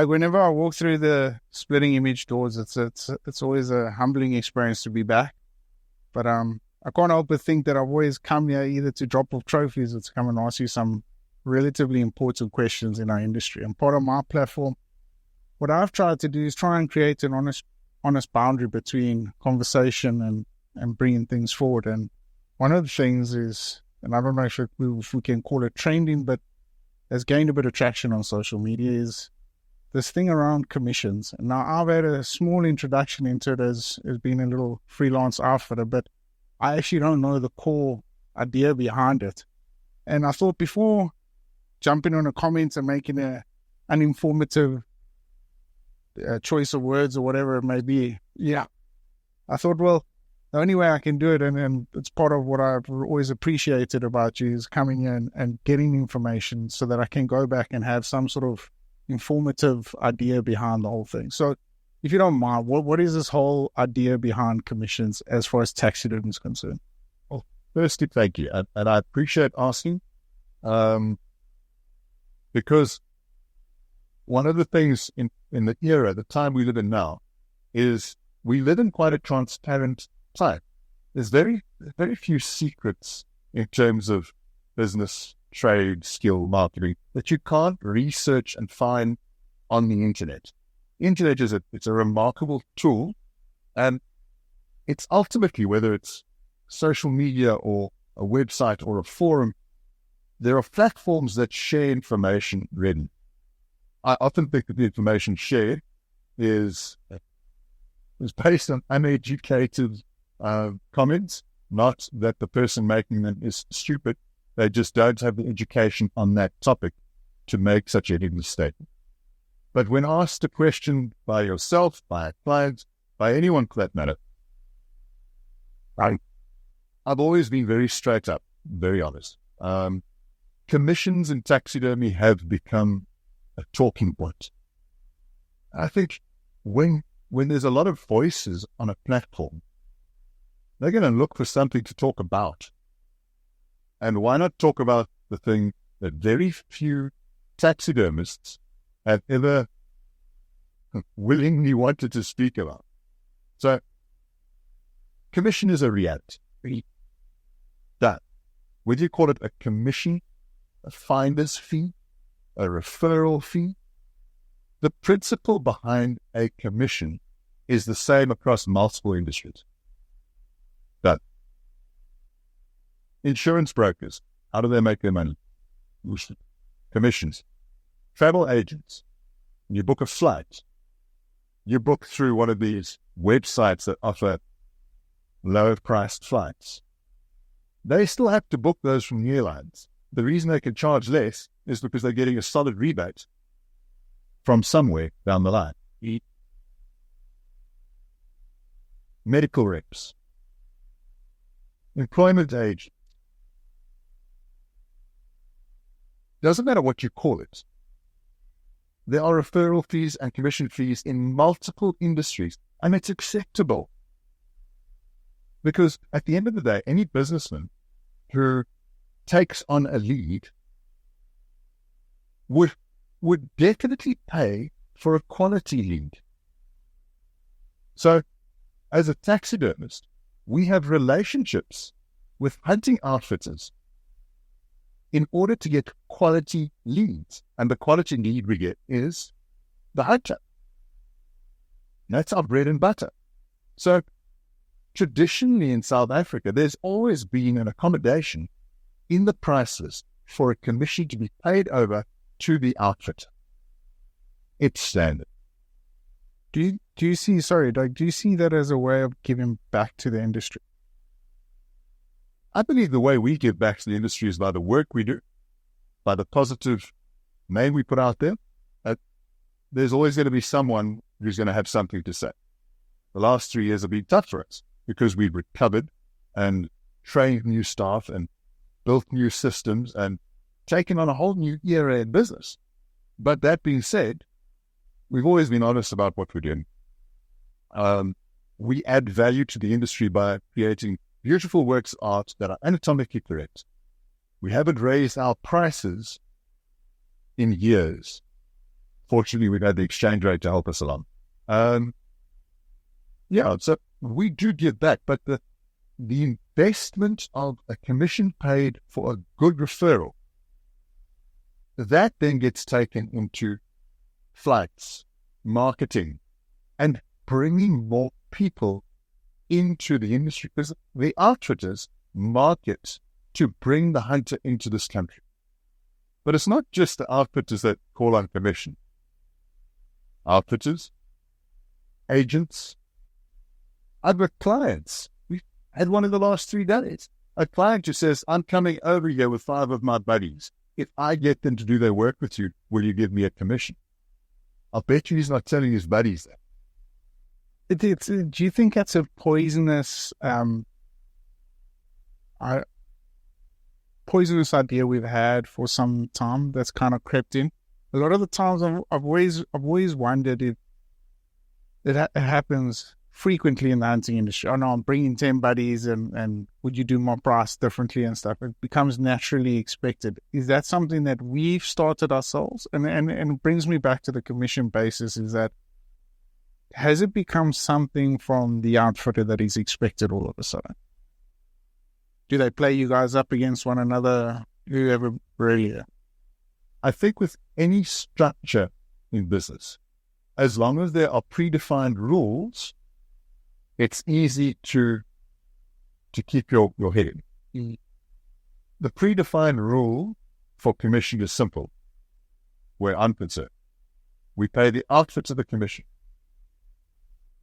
Like whenever I walk through the splitting image doors, it's always a humbling experience to be back. But I can't help but think that I've always come here either to drop off trophies or to come and ask you some relatively important questions in our industry. And part of my platform, what I've tried to do is try and create an honest boundary between conversation and bringing things forward. And one of the things is, and I don't know if we can call it trending, but has gained a bit of traction on social media, is this thing around commissions. And now I've had a small introduction into it as being a little freelance outfitter, but I actually don't know the core idea behind it. And I thought before jumping on a comment and making an uninformative choice of words or whatever it may be, I thought, well, the only way I can do it, and it's part of what I've always appreciated about you, is coming in and getting information so that I can go back and have some sort of informative idea behind the whole thing. So if you don't mind, what is this whole idea behind commissions as far as taxidermy is concerned? Well, firstly, thank you. And I appreciate asking, because one of the things in the era, the time we live in now, is we live in quite a transparent time. There's very, very few secrets in terms of business, trade, skill, marketing that you can't research and find on the internet. The internet it's a remarkable tool, and it's ultimately, whether it's social media or a website or a forum, there are platforms that share information readily. I often think that the information shared is based on uneducated comments, not that the person making them is stupid. They just don't have the education on that topic to make such a hidden statement. But when asked a question by yourself, by a client, by anyone for that matter, I've always been very straight up, very honest. Commissions in taxidermy have become a talking point. I think when there's a lot of voices on a platform, they're going to look for something to talk about. And why not talk about the thing that very few taxidermists have ever willingly wanted to speak about? So, commission is a reality. That, whether you call it a commission, a finder's fee, a referral fee, the principle behind a commission is the same across multiple industries. That insurance brokers, how do they make their money? Commissions. Travel agents, you book a flight, you book through one of these websites that offer lower priced flights. They still have to book those from the airlines. The reason they can charge less is because they're getting a solid rebate from somewhere down the line. Medical reps, employment agents. Doesn't matter what you call it. There are referral fees and commission fees in multiple industries, and it's acceptable. Because at the end of the day, any businessman who takes on a lead would definitely pay for a quality lead. So, as a taxidermist, we have relationships with hunting outfitters in order to get quality leads. And the quality lead we get is the hunter. That's our bread and butter. So, traditionally in South Africa, there's always been an accommodation in the prices for a commission to be paid over to the outfitter. It's standard. Do you see that as a way of giving back to the industry? I believe the way we give back to the industry is by the work we do, by the positive name we put out there. There's always going to be someone who's going to have something to say. The last 3 years have been tough for us because we've recovered and trained new staff and built new systems and taken on a whole new era in business. But that being said, we've always been honest about what we're doing. We add value to the industry by creating beautiful works of art that are anatomically correct. We haven't raised our prices in years fortunately, we've had the exchange rate to help us along. So we do give back, but the investment of a commission paid for a good referral, that then gets taken into flights, marketing, and bringing more people into the industry, because the outfitters market to bring the hunter into this country. But it's not just the outfitters that call on commission. Outfitters, agents, other clients. We've had one in the last 3 days. A client who says, I'm coming over here with 5 of my buddies. If I get them to do their work with you, will you give me a commission? I'll bet you he's not telling his buddies that. Do you think that's a poisonous idea we've had for some time that's kind of crept in? A lot of the times I've always wondered if it happens frequently in the hunting industry. Oh no, I'm bringing 10 buddies and would you do my price differently and stuff? It becomes naturally expected. Is that something that we've started ourselves? And it brings me back to the commission basis, is that has it become something from the outfitter that is expected all of a sudden? Do they play you guys up against one another? Whoever really? I think with any structure in business, as long as there are predefined rules, it's easy to keep your head in. The predefined rule for commission is simple. We're unconcerned. We pay the outfitter the commission.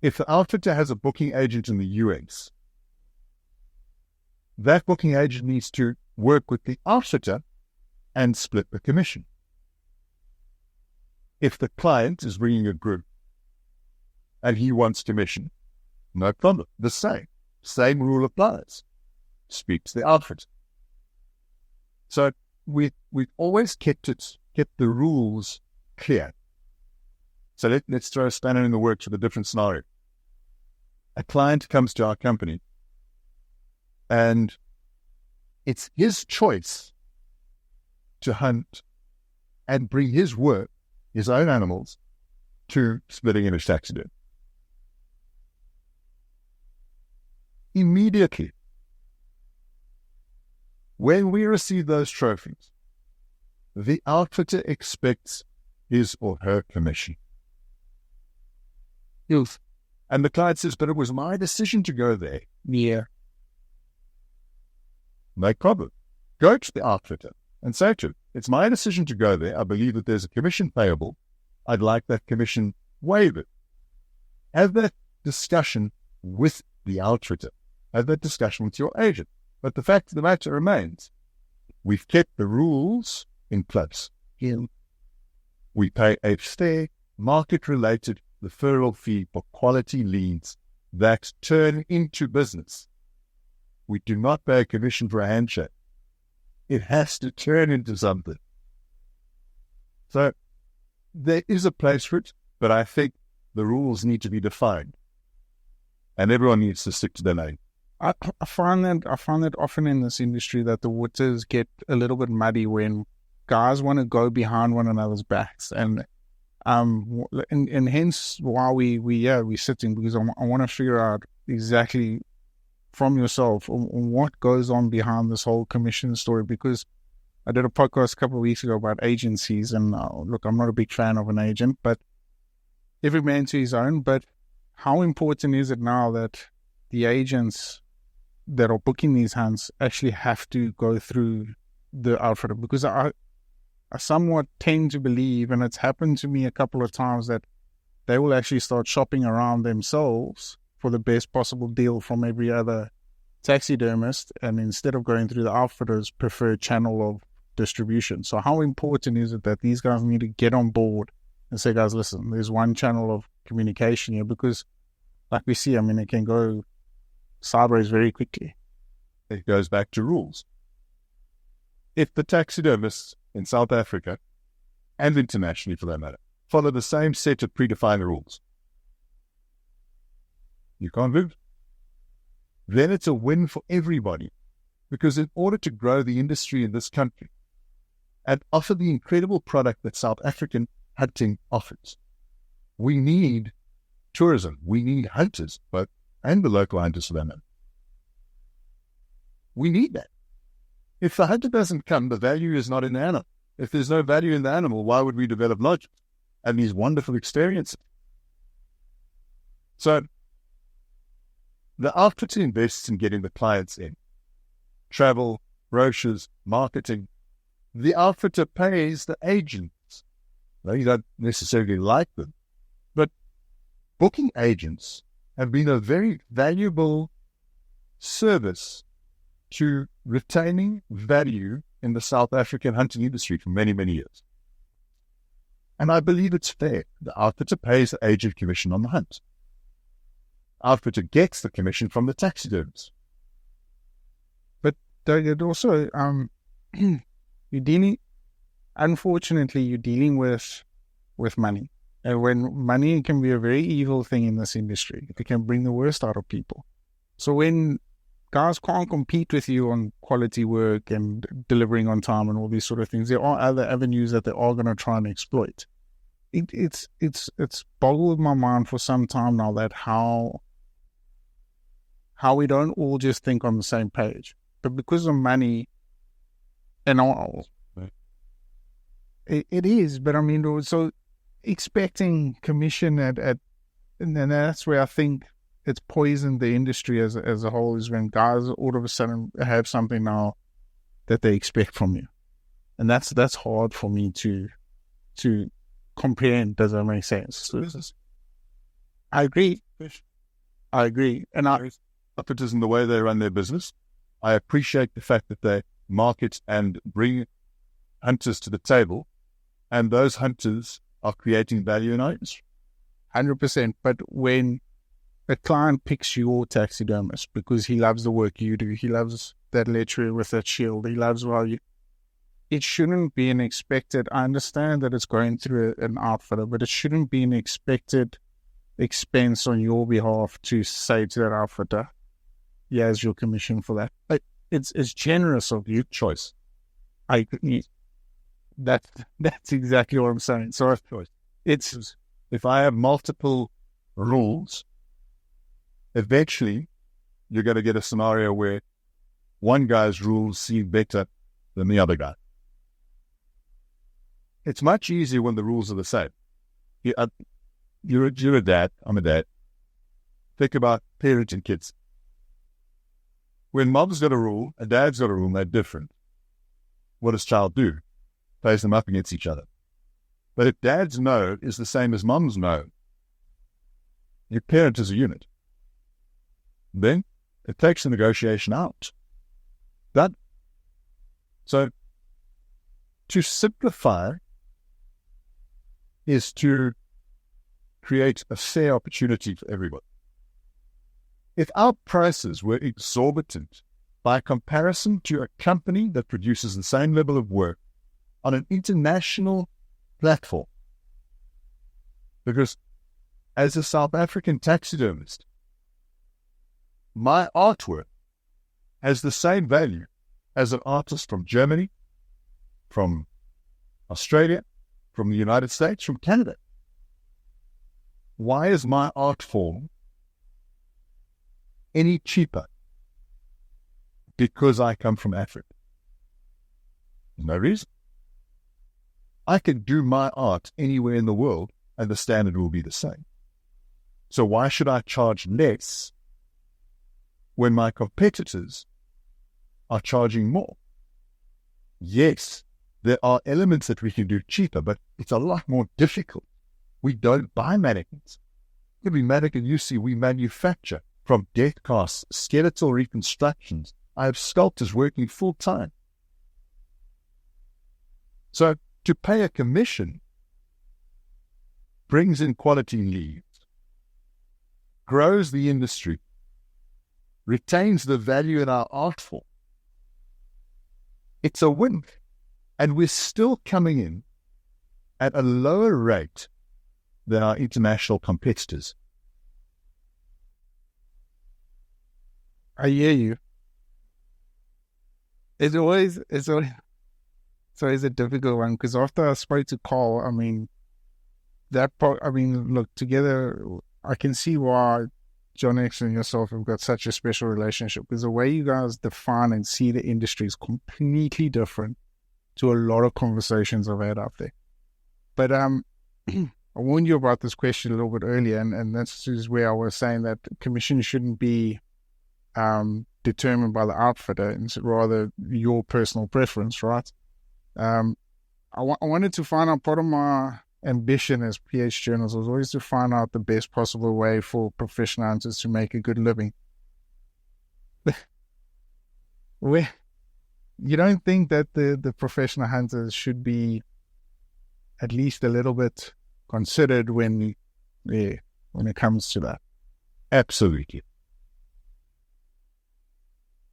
If the outfitter has a booking agent in the US, that booking agent needs to work with the outfitter and split the commission. If the client is bringing a group and he wants commission, no problem. The same rule applies. Speak to the outfitter. So we've always kept the rules clear. So let's throw a spanner in the works with a different scenario. A client comes to our company and it's his choice to hunt and bring his work, his own animals, to splitting image taxidermy. Immediately, when we receive those trophies, the outfitter expects his or her commission. Yes. And the client says, but it was my decision to go there. Yeah. No problem. Go to the outfitter and say to him, it's my decision to go there. I believe that there's a commission payable. I'd like that commission waived. Have that discussion with the outfitter. Have that discussion with your agent. But the fact of the matter remains, we've kept the rules in place. Yeah. We pay a fair, market-related referral fee for quality leads that turn into business. We do not pay a commission for a handshake. It has to turn into something. So there is a place for it, but I think the rules need to be defined, and everyone needs to stick to their lane. I find that often in this industry that the waters get a little bit muddy when guys want to go behind one another's backs, and hence why we're sitting, because I want to figure out exactly from yourself what goes on behind this whole commission story. Because I did a podcast a couple of weeks ago about agencies, and look, I'm not a big fan of an agent, but every man to his own. But how important is it now that the agents that are booking these hunts actually have to go through the outfitter? Because I somewhat tend to believe, and it's happened to me a couple of times, that they will actually start shopping around themselves for the best possible deal from every other taxidermist, and instead of going through the outfitter's preferred channel of distribution. So how important is it that these guys need to get on board and say, guys, listen, there's one channel of communication here? Because like we see, it can go sideways very quickly. It goes back to rules. If the taxidermists in South Africa, and internationally for that matter, follow the same set of predefined rules, you can't move. Then it's a win for everybody. Because in order to grow the industry in this country and offer the incredible product that South African hunting offers. We need tourism. We need hunters, and the local hunters for that matter. We need that. If the hunter doesn't come, the value is not in the animal. If there's no value in the animal, why would we develop lodges and these wonderful experiences? So the outfitter invests in getting the clients in. Travel, brochures, marketing. The outfitter pays the agents. Now, you don't necessarily like them, but booking agents have been a very valuable service to retaining value in the South African hunting industry for many, many years. And I believe it's fair. The outfitter pays the agent commission on the hunt. Outfitter gets the commission from the taxidermists. But it also, unfortunately, you're dealing with money. And when money can be a very evil thing in this industry, it can bring the worst out of people. So when guys can't compete with you on quality work and delivering on time and all these sort of things, there are other avenues that they are going to try and exploit. It's boggled my mind for some time now that how we don't all just think on the same page. But because of money and all, it is. But I mean, so expecting commission and that's where I think it's poisoned the industry as a whole, is when guys all of a sudden have something now that they expect from you. And that's hard for me to comprehend. Does that make sense? I agree. And Outfitters in the way they run their business. I appreciate the fact that they market and bring hunters to the table, and those hunters are creating value in our industry. 100%. But when a client picks your taxidermist because he loves the work you do, he loves that lechery with that shield, he loves how you... It shouldn't be an expected... I understand that it's going through an outfitter, but it shouldn't be an expected expense on your behalf to say to that outfitter, here's your commission for that. But it's generous of you. Choice. That's exactly what I'm saying. So it's, if I have multiple rules, eventually you're going to get a scenario where one guy's rules seem better than the other guy. It's much easier when the rules are the same. You're a dad. I'm a dad. Think about parenting kids. When mom's got a rule and dad's got a rule, they're different. What does child do? Plays them up against each other. But if dad's no is the same as mom's no, you parent as a unit. Then it takes the negotiation out. So to simplify is to create a fair opportunity for everyone. If our prices were exorbitant by comparison to a company that produces the same level of work on an international platform, because as a South African taxidermist, my artwork has the same value as an artist from Germany, from Australia, from the United States, from Canada. Why is my art form any cheaper? Because I come from Africa. There's no reason. I can do my art anywhere in the world and the standard will be the same. So why should I charge less when my competitors are charging more? Yes, there are elements that we can do cheaper, but it's a lot more difficult. We don't buy mannequins. Every mannequin you see, we manufacture, from death casts, skeletal reconstructions. I have sculptors working full time. So to pay a commission brings in quality leads, grows the industry, retains the value in our art form. It's a win. And we're still coming in at a lower rate than our international competitors. I hear you. It's always a difficult one, because after I spoke to Carl, I mean, that part, I mean, look, together, I can see why John X and yourself have got such a special relationship, because the way you guys define and see the industry is completely different to a lot of conversations I've had out there. But I warned you about this question a little bit earlier, and this is where I was saying that commission shouldn't be determined by the outfitter, and rather your personal preference, right? I wanted to find out, part of my ambition as PH journals was always to find out the best possible way for professional hunters to make a good living. Where you don't think that the professional hunters should be at least a little bit considered when it comes to that? Absolutely.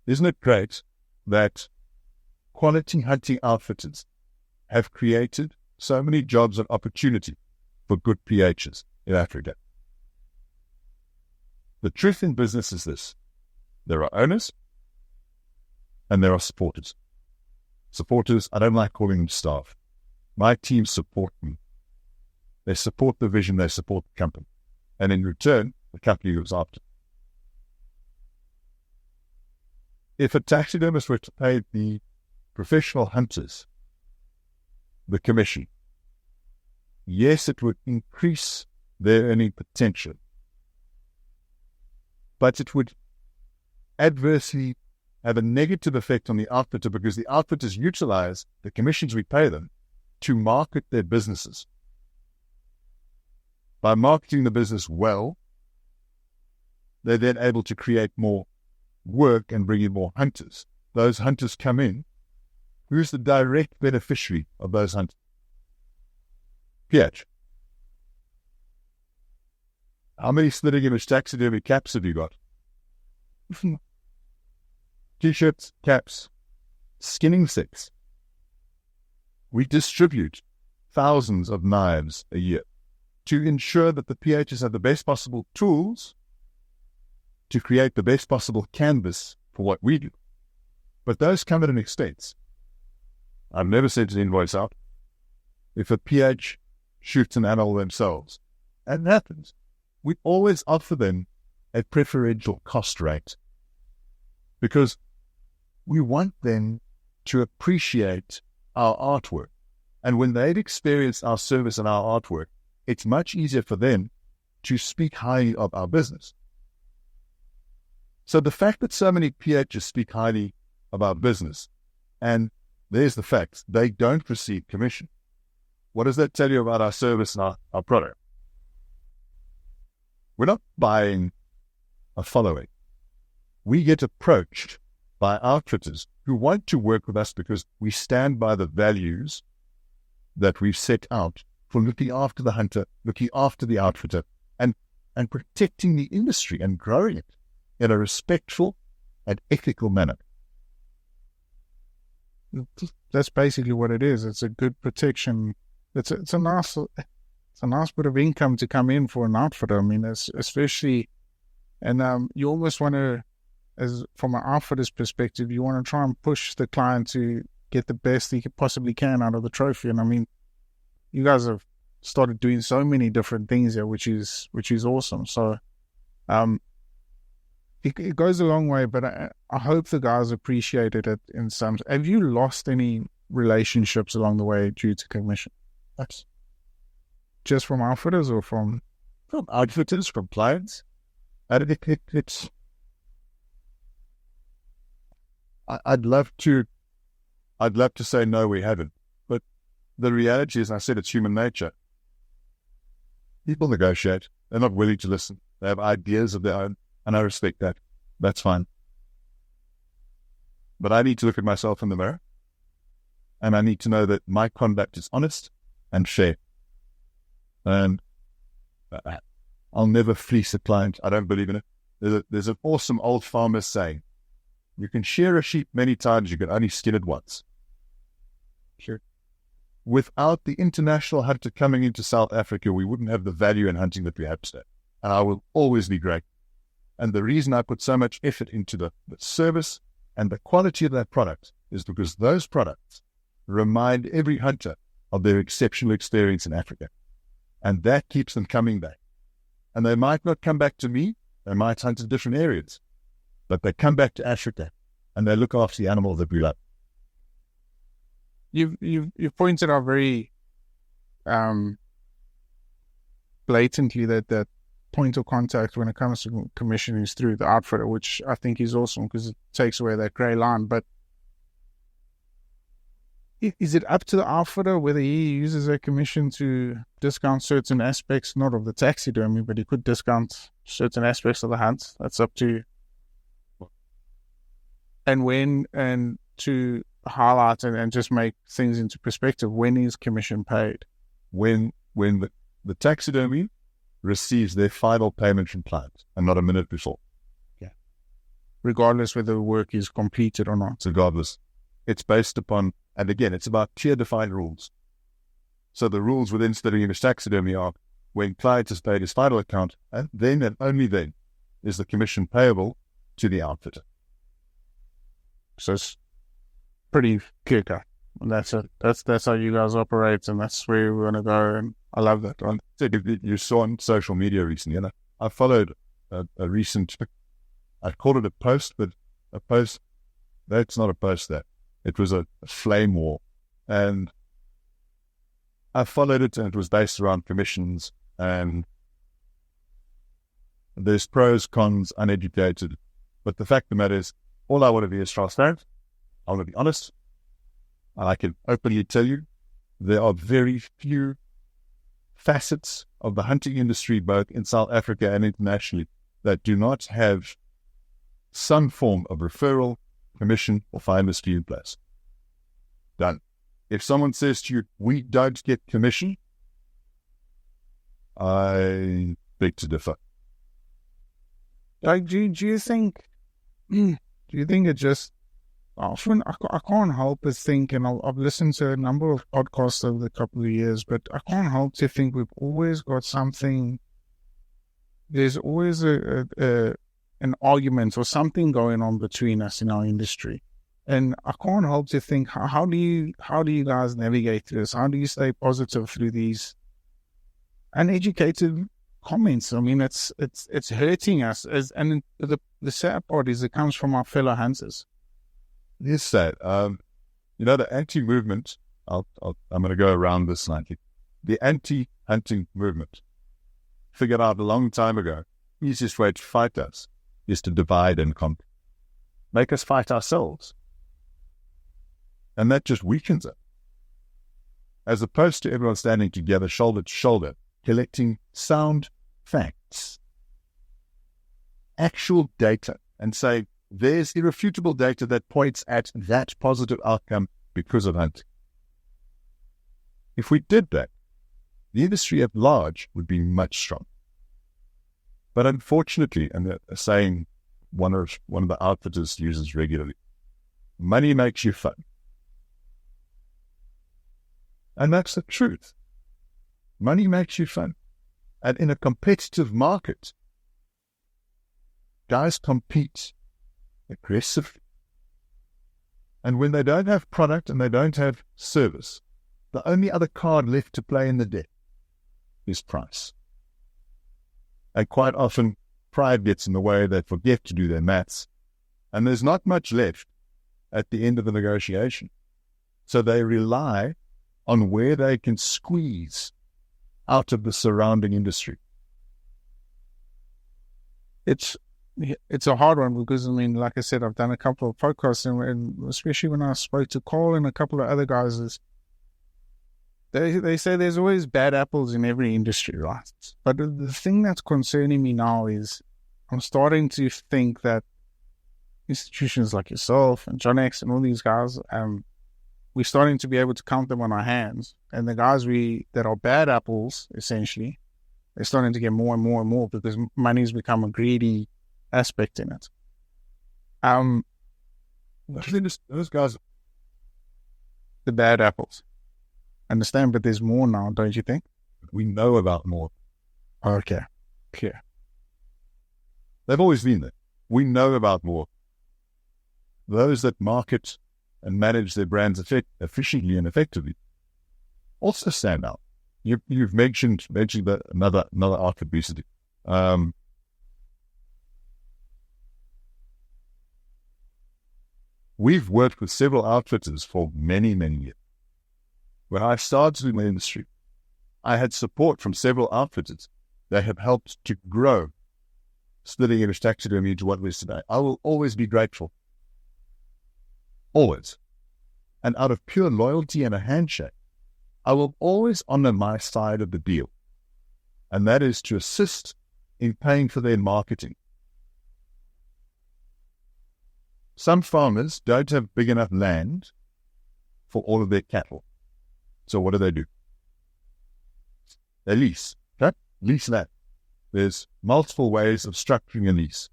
Isn't it great that quality hunting outfitters have created so many jobs and opportunity for good PHs in Africa? The truth in business is this: there are owners and there are supporters. Supporters, I don't like calling them staff. My team support me. They support the vision, they support the company. And in return, the company looks after. If a taxidermist were to pay the professional hunters the commission, yes, it would increase their earning potential, but it would adversely have a negative effect on the outfitter, because the outfitters utilize the commissions we pay them to market their businesses. By marketing the business well, they're then able to create more work and bring in more hunters. Those hunters come in. Who's the direct beneficiary of those hunters? PH. How many splitting image taxidermy caps have you got? T-shirts, caps, skinning sets. We distribute thousands of knives a year to ensure that the PHs have the best possible tools to create the best possible canvas for what we do. But those come at an expense. I've never sent an invoice out. If a PH shoots an animal themselves, and it happens, we always offer them a preferential cost rate, because we want them to appreciate our artwork. And when they've experienced our service and our artwork, it's much easier for them to speak highly of our business. So the fact that so many PHs speak highly of our business, and there's the fact, they don't receive commission. What does that tell you about our service and our product? We're not buying a following. We get approached by outfitters who want to work with us because we stand by the values that we've set out for looking after the hunter, looking after the outfitter, and protecting the industry and growing it in a respectful and ethical manner. That's basically what it is. It's a good protection. It's a nice bit of income to come in for an outfitter. I mean, especially, and you almost want to, as from an outfitter's perspective, you want to try and push the client to get the best he possibly can out of the trophy. And I mean, you guys have started doing so many different things here, which is awesome. So, it goes a long way, but I hope the guys appreciated it in some. Have you lost any relationships along the way due to commission? That's just from outfitters or from outfitters, from clients. And it's. I'd love to say no, we haven't, but the reality is, I said, it's human nature. People negotiate. They're not willing to listen. They have ideas of their own, and I respect that. That's fine. But I need to look at myself in the mirror, and I need to know that my conduct is honest and fair. And I'll never fleece a client. I don't believe in it. There's an awesome old farmer saying, you can shear a sheep many times, you can only skin it once. Sure. Without the international hunter coming into South Africa, we wouldn't have the value in hunting that we have today. And I will always be grateful. And the reason I put so much effort into the service and the quality of that product is because those products remind every hunter of their exceptional experience in Africa. And that keeps them coming back. And they might not come back to me. They might hunt in different areas. But they come back to Africa and they look after the animal that we love. You've pointed out very blatantly that point of contact when it comes to commissioning is through the outfitter, which I think is awesome because it takes away that grey line. But is it up to the outfitter whether he uses a commission to discount certain aspects, not of the taxidermy, but he could discount certain aspects of the hunt? That's up to and to highlight and just make things into perspective. When is commission paid? When the taxidermy receives their final payment from client and not a minute before. Yeah. Regardless whether the work is completed or not. Regardless. It's based upon, and again, it's about clear defined rules. So the rules within Splitting Image Taxidermy are when client has paid his final account, and then and only then is the commission payable to the outfitter. So it's pretty clear cut. And that's it. That's how you guys operate, and that's where we want to go. And I love that. You saw on social media recently, and I followed a recent, I called it a post, but a post, that's not a post there. It was a flame war. And I followed it, and it was based around commissions, and there's pros, cons, uneducated. But the fact of the matter is, all I want to be is transparent. I want to be honest. And I can openly tell you, there are very few facets of the hunting industry, both in South Africa and internationally, that do not have some form of referral, commission, or finder's fee in place. Done. If someone says to you, we don't get commission, I beg to differ. Like, do you think it just often, I can't help but think, and I've listened to a number of podcasts over the couple of years, but I can't help to think we've always got something, there's always an argument or something going on between us in our industry. And I can't help to think, how do you guys navigate this? How do you stay positive through these uneducated comments? I mean, it's hurting us. And the sad part is it comes from our fellow hunters. It is sad. The anti-movement, I'm going to go around this slightly. The anti-hunting movement figured out a long time ago, the easiest way to fight us is to divide and conquer. Make us fight ourselves. And that just weakens it. As opposed to everyone standing together, shoulder to shoulder, collecting sound facts, actual data, and say, there's irrefutable data that points at that positive outcome because of hunting. If we did that, the industry at large would be much stronger. But unfortunately, and a saying one of the outfitters uses regularly, money makes you fun. And that's the truth. Money makes you fun. And in a competitive market, guys compete aggressively. And when they don't have product and they don't have service, the only other card left to play in the deck is price. And quite often, pride gets in the way. They forget to do their maths. And there's not much left at the end of the negotiation. So they rely on where they can squeeze out of the surrounding industry. It's a hard one because, I mean, like I said, I've done a couple of podcasts, and especially when I spoke to Cole and a couple of other guys, they say there's always bad apples in every industry, right? But the thing that's concerning me now is I'm starting to think that institutions like yourself and John X and all these guys, we're starting to be able to count them on our hands. And the guys that are bad apples, essentially, they're starting to get more and more and more because money's become a greedy aspect in it. Those guys, the bad apples. Understand, but there's more now, don't you think? we know about more. Okay. Clear. They've always been there. We know about more. Those that market and manage their brands efficiently and effectively also stand out. You've mentioned that another outfit recently. We've worked with several outfitters for many, many years. When I started in the industry, I had support from several outfitters that have helped to grow Splitting Image Taxidermy into what it is today. I will always be grateful. Always. And out of pure loyalty and a handshake, I will always honor my side of the deal. And that is to assist in paying for their marketing. Some farmers don't have big enough land for all of their cattle. So what do? They lease. Okay? Lease land. There's multiple ways of structuring a lease.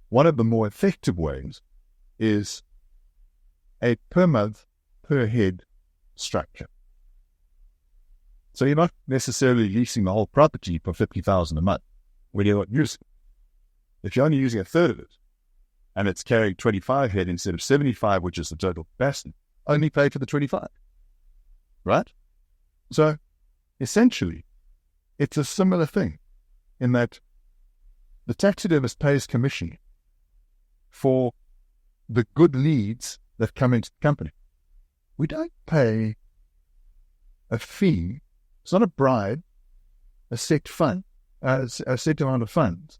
One of the more effective ways is a per month, per head structure. So you're not necessarily leasing the whole property for $50,000 a month when you're not using it. If you're only using a third of it, and it's carrying 25 head instead of 75, which is the total capacity, only pay for the 25. Right? So essentially, it's a similar thing in that the taxidermist pays commission for the good leads that come into the company. We don't pay a fee. It's not a bribe, a set fund, a set amount of funds.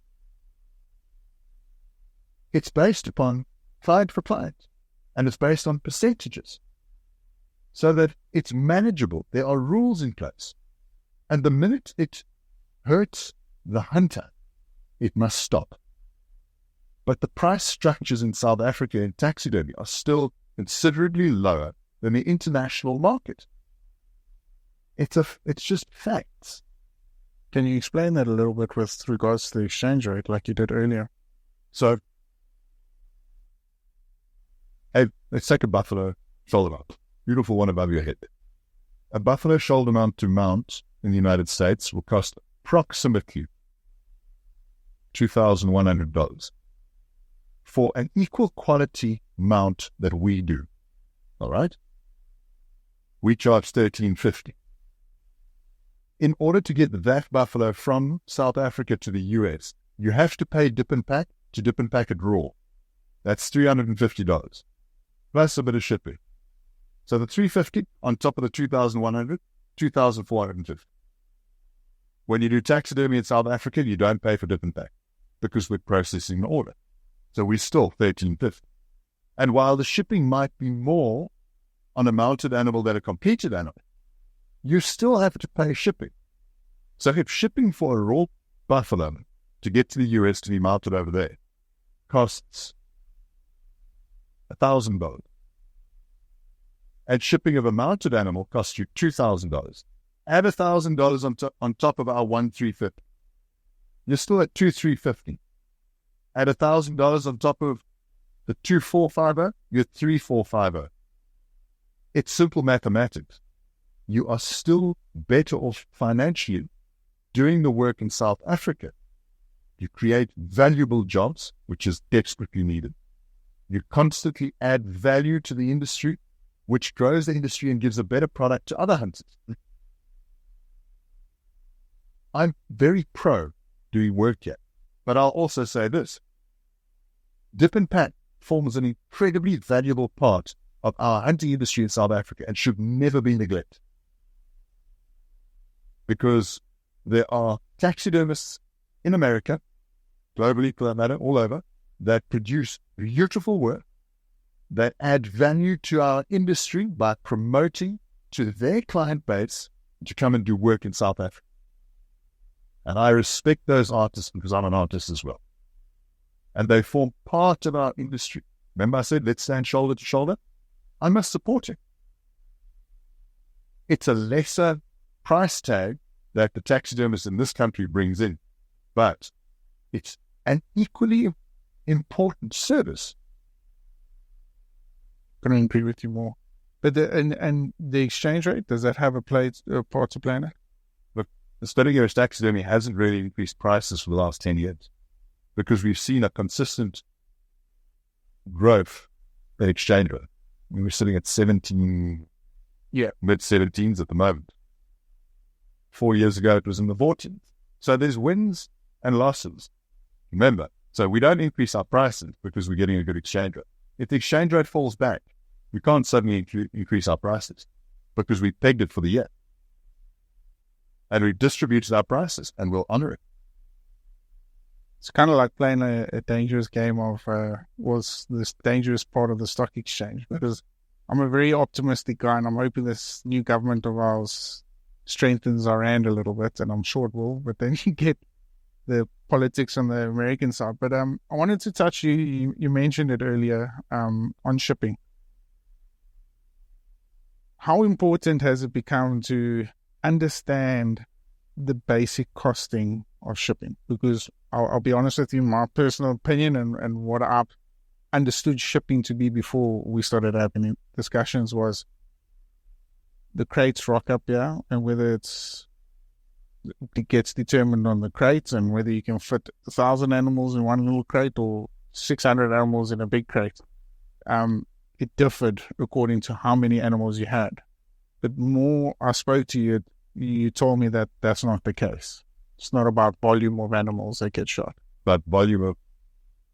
It's based upon client for client, and it's based on percentages so that it's manageable. There are rules in place. And the minute it hurts the hunter, it must stop. But the price structures in South Africa in taxidermy are still considerably lower than the international market. It's just facts. Can you explain that a little bit with regards to the exchange rate like you did earlier? So, let's take a buffalo shoulder mount. Beautiful one above your head. A buffalo shoulder mount to mount in the United States will cost approximately $2,100 for an equal quality mount that we do. All right? We charge $1,350. In order to get that buffalo from South Africa to the US, you have to pay dip and pack to dip and pack it raw. That's $350 plus a bit of shipping. So the $350 on top of the $2,100, $2,450. When you do taxidermy in South Africa, you don't pay for dip and pack because we're processing the order. So we're still $1,350. And while the shipping might be more on a mounted animal than a completed animal, you still have to pay shipping. So if shipping for a raw buffalo to get to the US to be mounted over there costs $1,000, and shipping of a mounted animal costs you $2,000, add $1,000 on top of our $1,350. You're still at $2,350. Add $1,000 on top of the $2,450, you're $3,450. It's simple mathematics. You are still better off financially doing the work in South Africa. You create valuable jobs, which is desperately needed. You constantly add value to the industry, which grows the industry and gives a better product to other hunters. I'm very pro doing work here, but I'll also say this. Dip and pack forms an incredibly valuable part of our hunting industry in South Africa and should never be neglected. Because there are taxidermists in America, globally for that matter, all over, that produce beautiful work, that add value to our industry by promoting to their client base to come and do work in South Africa. And I respect those artists because I'm an artist as well. And they form part of our industry. Remember I said, let's stand shoulder to shoulder? I must support it. It's a lesser price tag that the taxidermist in this country brings in, but it's an equally important service. Couldn't agree with you more. But the exchange rate, does that have a part to play in it? Look, the Splitting Image Taxidermy hasn't really increased prices for the last 10 years because we've seen a consistent growth in exchange rate. I mean, we're sitting at 17, mid-17s at the moment. 4 years ago, it was in the 40s. So there's wins and losses. Remember, so we don't increase our prices because we're getting a good exchange rate. If the exchange rate falls back, we can't suddenly increase our prices because we pegged it for the year. And we've distributed our prices and we'll honor it. It's kind of like playing a dangerous game of was this dangerous part of the stock exchange, because I'm a very optimistic guy and I'm hoping this new government of ours strengthens our rand a little bit, and I'm sure it will, but then you get the politics on the American side. But I wanted to touch, you mentioned it earlier, on shipping. How important has it become to understand the basic costing of shipping? Because I'll be honest with you, my personal opinion and what I've understood shipping to be before we started having discussions was the crates rock up, and whether it gets determined on the crates and whether you can fit 1,000 animals in one little crate or 600 animals in a big crate. It differed according to how many animals you had. But more I spoke to you, you told me that that's not the case. It's not about volume of animals that get shot, but volume of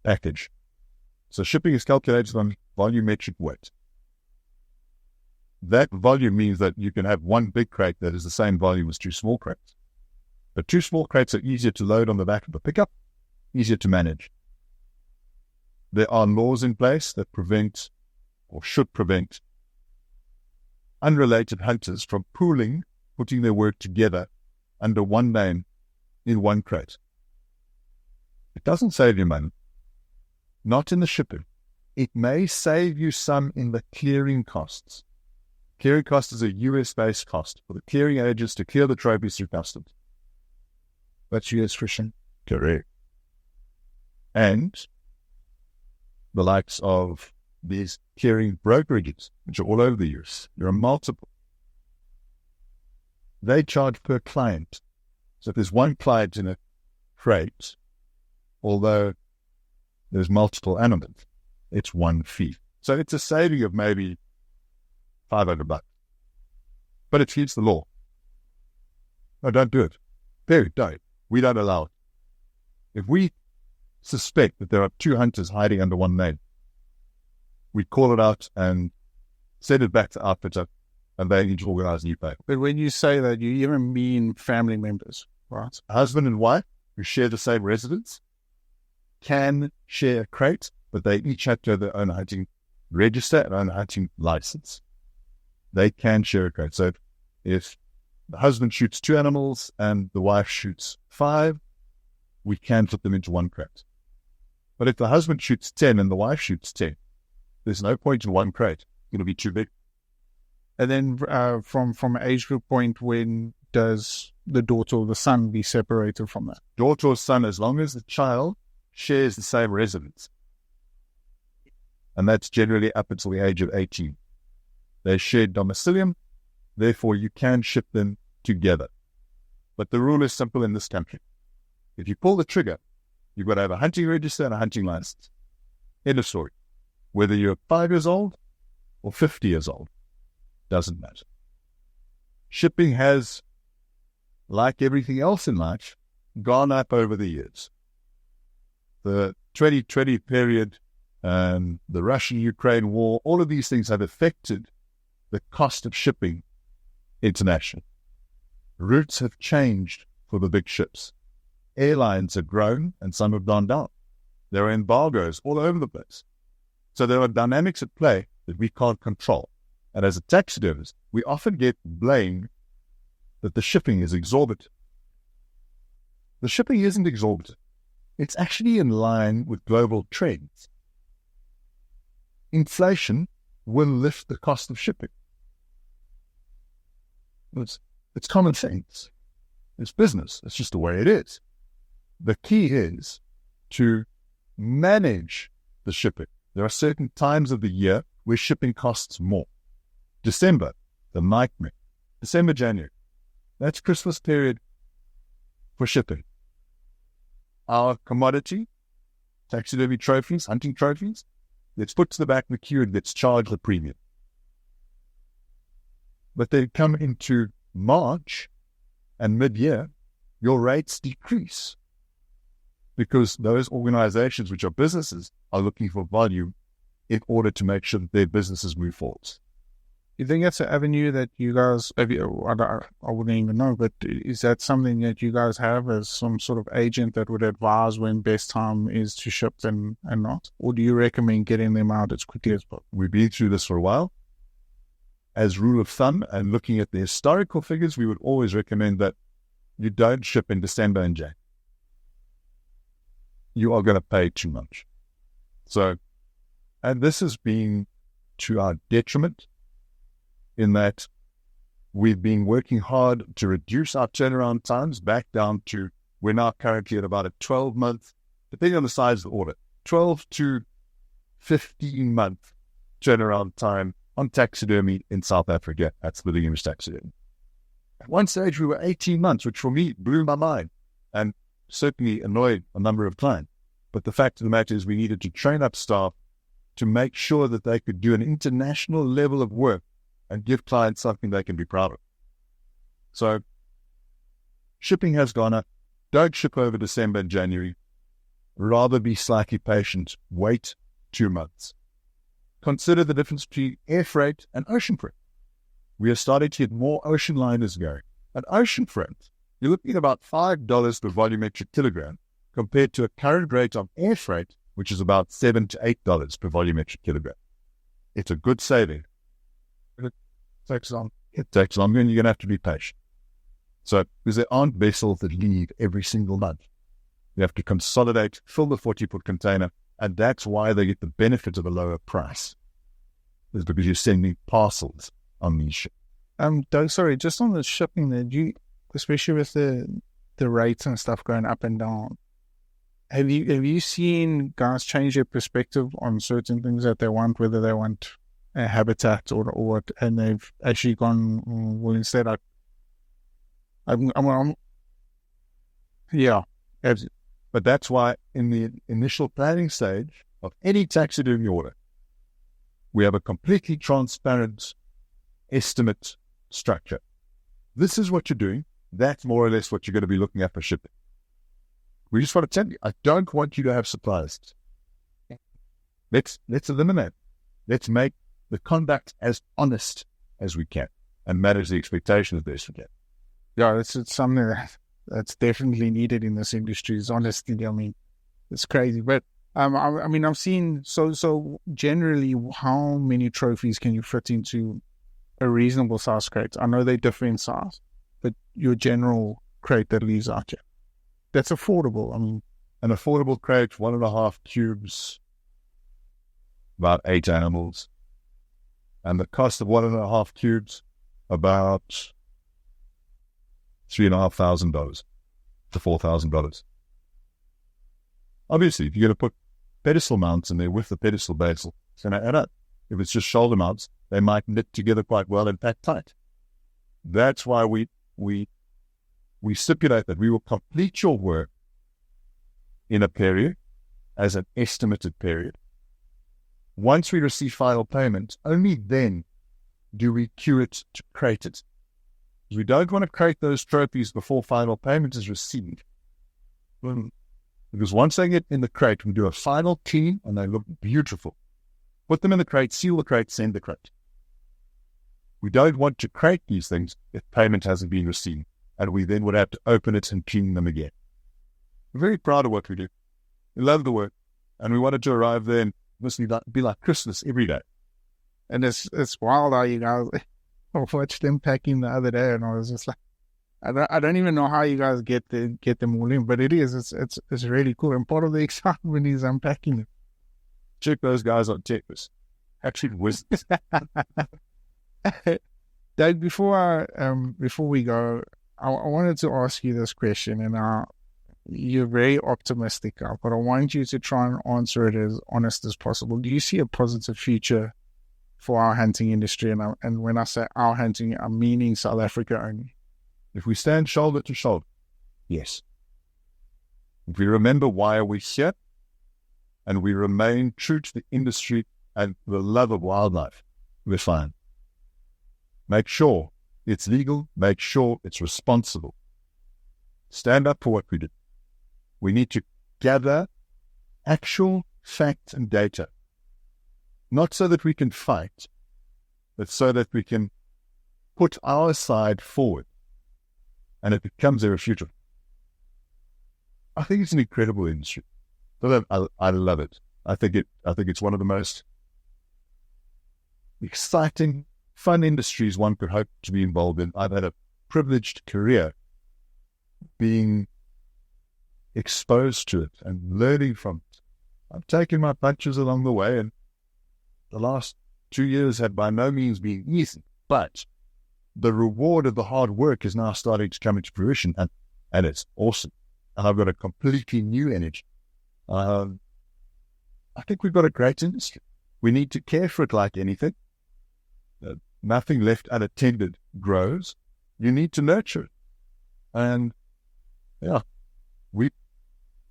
package. So shipping is calculated on volumetric weight. That volume means that you can have one big crate that is the same volume as two small crates. But two small crates are easier to load on the back of a pickup, easier to manage. There are laws in place that prevent, or should prevent, unrelated hunters from pooling, putting their work together under one name in one crate. It doesn't save you money. Not in the shipping. It may save you some in the clearing costs. Clearing cost is a US-based cost for the clearing agents to clear the trophies through customs. That's US fishing. Correct. And the likes of these clearing brokerages, which are all over the US. There are multiple. They charge per client. So if there's one client in a crate, although there's multiple animals, it's one fee. So it's a saving of maybe $500. But it feeds the law. No, don't do it. Period. Don't. We don't allow it. If we suspect that there are two hunters hiding under one name, we call it out and send it back to outfitter, and they need to organize new pay. But when you say that, you even mean family members, right? Husband and wife who share the same residence can share a crate, but they each have to have their own hunting register and own hunting license. They can share a crate. So if the husband shoots 2 animals and the wife shoots 5, we can put them into one crate. But if the husband shoots 10 and the wife shoots 10, there's no point in one crate. It'll be too big. And then from an age group point, when does the daughter or the son be separated from that? Daughter or son, as long as the child shares the same residence. And that's generally up until the age of 18. They share domicilium, therefore you can ship them together. But the rule is simple in this country. If you pull the trigger, you've got to have a hunting register and a hunting license. End of story. Whether you're 5 years old or 50 years old, doesn't matter. Shipping has, like everything else in life, gone up over the years. The 2020 period and the Russian-Ukraine war, all of these things have affected the cost of shipping internationally. Routes have changed for the big ships. Airlines have grown and some have gone down. There are embargoes all over the place. So there are dynamics at play that we can't control. And as a taxidermist, we often get blamed that the shipping is exorbitant. The shipping isn't exorbitant. It's actually in line with global trends. Inflation will lift the cost of shipping. It's common sense. It's business. It's just the way it is. The key is to manage the shipping. There are certain times of the year where shipping costs more. December, the nightmare. December, January. That's Christmas period for shipping. Our commodity, taxidermy trophies, hunting trophies, gets put to the back of the queue and gets charged a premium. But they come into March And mid-year, your rates decrease because those organizations, which are businesses, are looking for volume in order to make sure that their businesses move forward. You think that's an avenue that you guys, I wouldn't even know, but is that something that you guys have as some sort of agent that would advise when best time is to ship and not? Or do you recommend getting them out as quickly as possible? We've been through this for a while. As rule of thumb, and looking at the historical figures, we would always recommend that you don't ship in December and January. You are going to pay too much. So, and this has been to our detriment, in that we've been working hard to reduce our turnaround times back down to, we're now currently at about a 12-month, depending on the size of the order, 12 to 15-month turnaround time on taxidermy in South Africa at Splitting Image Taxidermy. At one stage, we were 18 months, which for me blew my mind and certainly annoyed a number of clients. But the fact of the matter is we needed to train up staff to make sure that they could do an international level of work and give clients something they can be proud of. So shipping has gone up. Don't ship over December and January. Rather be slightly patient. Wait 2 months. Consider the difference between air freight and ocean freight. We are starting to get more ocean liners going. And ocean freight, you're looking at about $5 per volumetric kilogram compared to a current rate of air freight, which is about $7 to $8 per volumetric kilogram. It's a good saving. It takes longer and you're going to have to be patient. So, because there aren't vessels that leave every single month. You have to consolidate, fill the 40-foot container, and that's why they get the benefit of a lower price. It's because you're sending parcels on these ships. Doug, sorry, just on the shipping there, especially with the rates and stuff going up and down, have you seen guys change their perspective on certain things that they want, whether they want a habitat or what, and they've actually gone, well, instead yeah. But that's why in the initial planning stage of any taxidermy order, we have a completely transparent estimate structure. This is what you're doing. That's more or less what you're going to be looking at for shipping. We just want to tell you, I don't want you to have surprises. Let's eliminate. Let's make the conduct as honest as we can and manage the expectation of this again. Yeah, it's something that's definitely needed in this industry, is honesty. I mean, it's crazy. But I mean, I've seen, so generally, how many trophies can you fit into a reasonable size crate? I know they differ in size, but your general crate that leaves out here, that's affordable. I mean, an affordable crate, 1.5 cubes, about 8 animals. And the cost of 1.5 cubes, about $3,500 to $4,000. Obviously, if you're going to put pedestal mounts in there with the pedestal base, it's going to add up. If it's just shoulder mounts, they might knit together quite well and pack tight. That's why we stipulate that we will complete your work in a period as an estimated period. Once we receive final payment, only then do we queue it to crate it. We don't want to crate those trophies before final payment is received. Because once they get in the crate, we do a final clean and they look beautiful. Put them in the crate, seal the crate, send the crate. We don't want to crate these things if payment hasn't been received, and we then would have to open it and clean them again. We're very proud of what we do. We love the work, and we wanted to arrive there and must be like Christmas every day. And it's wild how you guys, I watched them packing the other day and I was just like, I don't even know how you guys get them all in, but it's really cool. And part of the excitement is unpacking them. Check those guys on Texas. Actually, wizards. Doug, before we go, I wanted to ask you this question, and you're very optimistic, but I want you to try and answer it as honest as possible. Do you see a positive future for our hunting industry? And when I say our hunting, I'm meaning South Africa only. If we stand shoulder to shoulder, yes. If we remember why we're here, and we remain true to the industry and the love of wildlife, we're fine. Make sure it's legal, make sure it's responsible, stand up for what we do. We need to gather actual facts and data, not so that we can fight, but so that we can put our side forward and it becomes irrefutable. I think it's an incredible industry. I love it. I think it's one of the most exciting, fun industries one could hope to be involved in. I've had a privileged career being exposed to it and learning from it. I've taken my punches along the way, and the last 2 years have by no means been easy, but the reward of the hard work is now starting to come into fruition, and it's awesome. And I've got a completely new energy. I think we've got a great industry. We need to care for it like anything. Nothing left unattended grows. You need to nurture it. And yeah,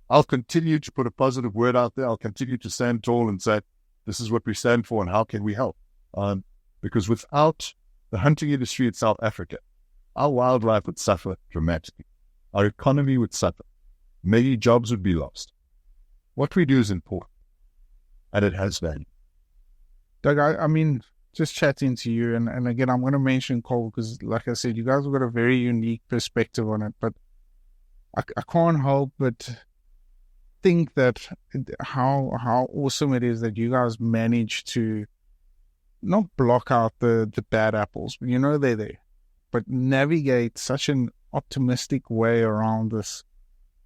I'll continue to put a positive word out there. I'll continue to stand tall and say, this is what we stand for and how can we help? Because without the hunting industry in South Africa, our wildlife would suffer dramatically. Our economy would suffer. Many jobs would be lost. What we do is important, and it has value. Doug, I mean, just chatting to you, and again, I'm going to mention Cole because, like I said, you guys have got a very unique perspective on it, but I can't help but think that how awesome it is that you guys manage to not block out the bad apples, but they're there, but navigate such an optimistic way around this.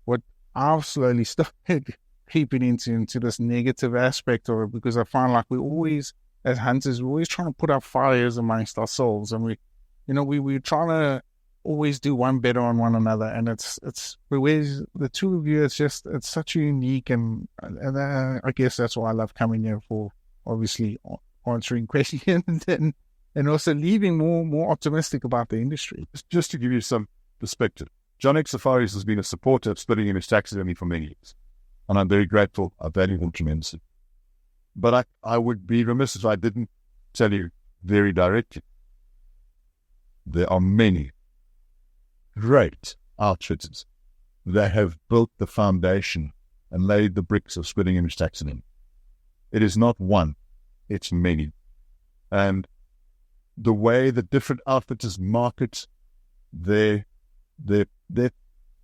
What I've slowly started creeping into this negative aspect of it, because I find like we always, as hunters, we're always trying to put up fires amongst ourselves, and we're trying to always do one better on one another, and it's whereas the two of you, it's such a unique, and I guess that's why I love coming here, for obviously answering questions and also leaving more optimistic about the industry. Just to give you some perspective, John X Safaris has been a supporter of Splitting Image Taxidermy for many years, and I'm very grateful. I value him tremendously. But I would be remiss if I didn't tell you very directly, there are many great outfitters that have built the foundation and laid the bricks of Splitting Image Taxidermy. It is not one, it's many. And the way the different outfitters market their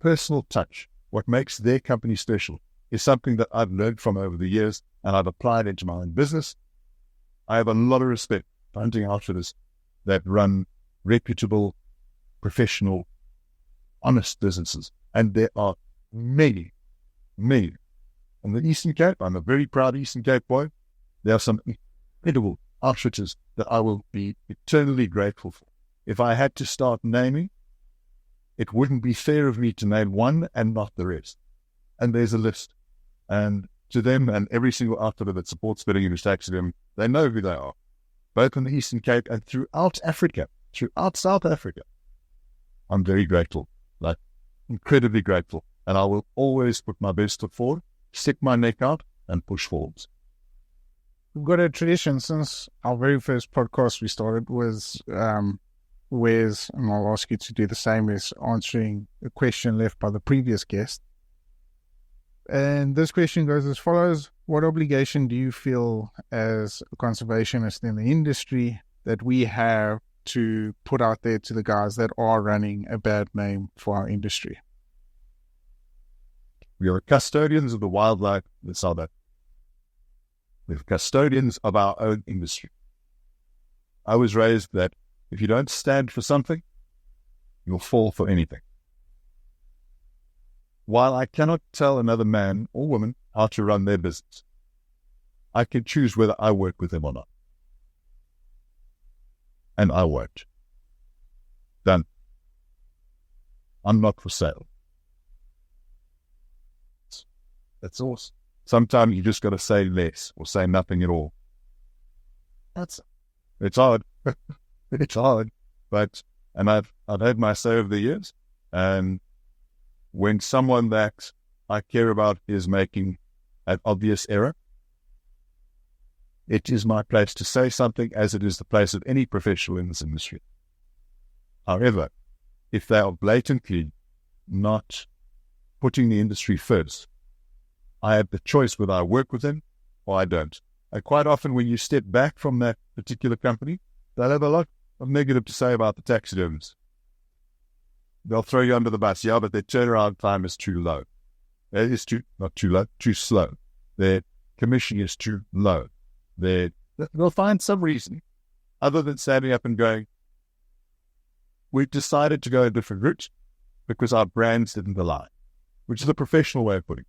personal touch, what makes their company special, is something that I've learned from over the years, and I've applied into my own business. I have a lot of respect for hunting outfitters that run reputable, professional, honest businesses, and there are many. In the Eastern Cape, I'm a very proud Eastern Cape boy. There are some incredible outfitters that I will be eternally grateful for. If I had to start naming, it wouldn't be fair of me to name one and not the rest. And there's a list. And to them and every single outfitter that supports Splitting Image Taxidermy, they know who they are, both in the Eastern Cape and throughout Africa, throughout South Africa. I'm very grateful, like incredibly grateful. And I will always put my best foot forward, stick my neck out, and push forwards. We've got a tradition since our very first podcast we started was Wes, and I'll ask you to do the same, as answering a question left by the previous guest. And this question goes as follows: what obligation do you feel as a conservationist in the industry that we have to put out there to the guys that are running a bad name for our industry? We are custodians of the wildlife in South Africa. We're custodians of our own industry. I was raised that if you don't stand for something, you'll fall for anything. While I cannot tell another man or woman how to run their business, I can choose whether I work with them or not. And I won't. Done. I'm not for sale. That's awesome. Sometimes you just got to say less or say nothing at all. It's hard. It's hard. But, and I've had my say over the years. And when someone that I care about is making an obvious error, it is my place to say something, as it is the place of any professional in this industry. However, if they are blatantly not putting the industry first. I have the choice whether I work with them or I don't. And quite often when you step back from that particular company, they'll have a lot of negative to say about the taxidermists. They'll throw you under the bus. Yeah, but their turnaround time is too low. It is too slow. Their commission is too low. They'll find some reason other than standing up and going, we've decided to go a different route because our brands didn't align, which is a professional way of putting it.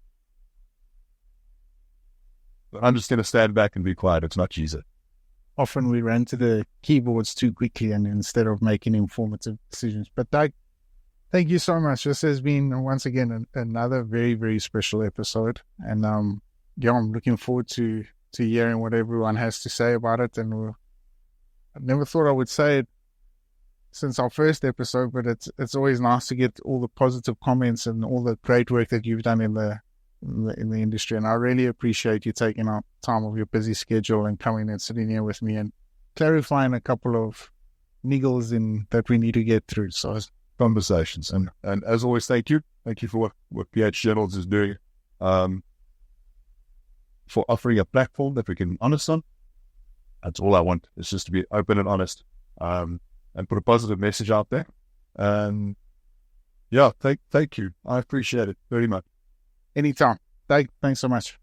But I'm just going to stand back and be quiet. It's much easier. Often we ran to the keyboards too quickly and instead of making informative decisions. But Doug, thank you so much. This has been, once again, another very, very special episode. And I'm looking forward to hearing what everyone has to say about it. And I never thought I would say it since our first episode, but it's always nice to get all the positive comments and all the great work that you've done in the industry. And I really appreciate you taking out time of your busy schedule and coming and sitting here with me and clarifying a couple of niggles that we need to get through. So conversations. And as always, thank you. Thank you for what PH Journals is doing, for offering a platform that we can be honest on. That's all I want. It's just to be open and honest, and put a positive message out there. And thank you. I appreciate it very much. Anytime. Thanks so much.